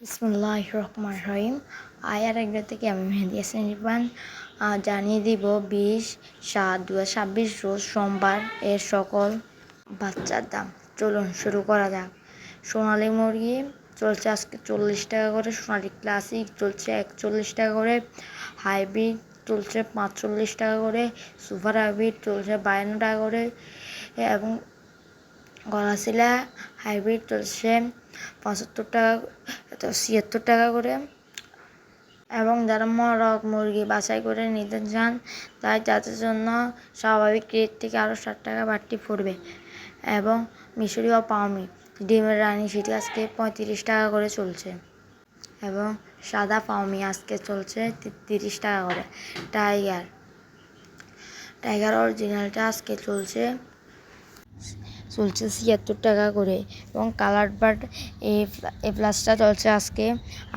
বিসমুল্লাহির রহমানির রহিম। আয়ার একটা থেকে আমি মেহেদি হাসান ইরফান জানিয়ে দিব 20/7/2026 রোজ সোমবার এর সকল বাচ্চার দাম। চলুন শুরু করা যাক। সোনালী মুরগি চলছে আজকে 40 টাকা করে, সোনালী ক্লাসিক চলছে 41 টাকা করে, হাইব্রিড চলছে 45 টাকা করে, সুপার হাইব্রিড চলছে 52 টাকা করে এবং গলাশিলা হাইব্রিড চলছে 75 টাকা 76 টাকা করে। এবং যারা মরক মুরগি বাছাই করে নিতে চান তাদের জন্য স্বাভাবিক রেট থেকে আরও 60 টাকা বাড়তি পড়বে। এবং মিশরীয় পাউমি ডিমের রানী সেটি আজকে 35 টাকা করে চলছে। এবং সাদা পাউমি আজকে চলছে 30 টাকা করে। টাইগার অরিজিনালটা আজকে চলছে 76 টাকা করে। এবং কালার বার্ড এ প্লাসটা চলছে আজকে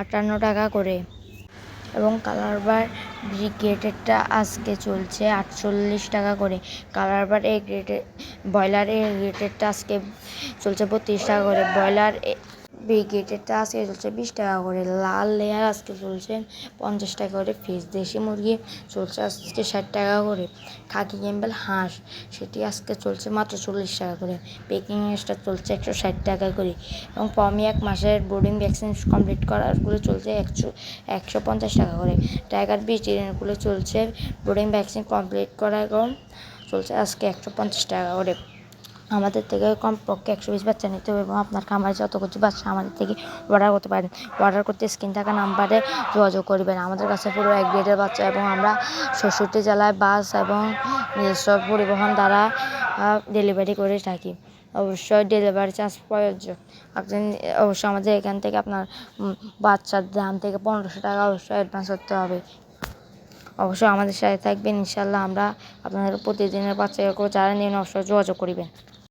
58 টাকা করে। এবং কালার বার্ড ব্রিগেডেরটা আজকে চলছে 48 টাকা করে। কালার বার্ড এ গ্রেডের ব্রয়লার এ গ্রেডেরটা আজকে চলছে 32 টাকা করে। ব্রয়লার ব্রিগেডেরটা আজকে চলছে 20 টাকা করে। লাল লেয়ার আজকে চলছে 50 টাকা করে। ফিস দেশি মুরগি চলছে আজকে 60 টাকা করে। খাকি ক্যাম্বেল হাঁস সেটি আজকে চলছে মাত্র 40 টাকা করে। পেকিং হাঁসটা চলছে 160 টাকা করে। এবং পমি 1 মাসের বোর্ডিং ভ্যাকসিন কমপ্লিট করারগুলো চলছে 150 টাকা করে। টাইগার বিচ ডিনারগুলো চলছে বোর্ডিং ভ্যাকসিন কমপ্লিট করার চলছে আজকে 150 টাকা করে। আমাদের থেকে কমপক্ষে 120 বাচ্চা নিতে হবে এবং আপনার খামারে যত কিছু বাচ্চা আমাদের থেকে অর্ডার করতে পারেন। অর্ডার করতে স্ক্রিন থাকা নাম্বারে যোগাযোগ করবেন। আমাদের কাছে পুরো 1 গ্রেডের বাচ্চা এবং আমরা 66 জেলায় বাস এবং নিজস্ব পরিবহন দ্বারা ডেলিভারি করে থাকি। অবশ্যই ডেলিভারি চার্জ প্রযোজ্য। অবশ্যই আমাদের এখান থেকে আপনার বাচ্চার দাম থেকে 1500 টাকা অবশ্যই অ্যাডভান্স করতে হবে। অবশ্যই আমাদের সাথে থাকবেন, ইনশাল্লাহ আমরা আপনাদের প্রতিদিনের বাচ্চা যারা নিন অবশ্যই যোগাযোগ করিবেন।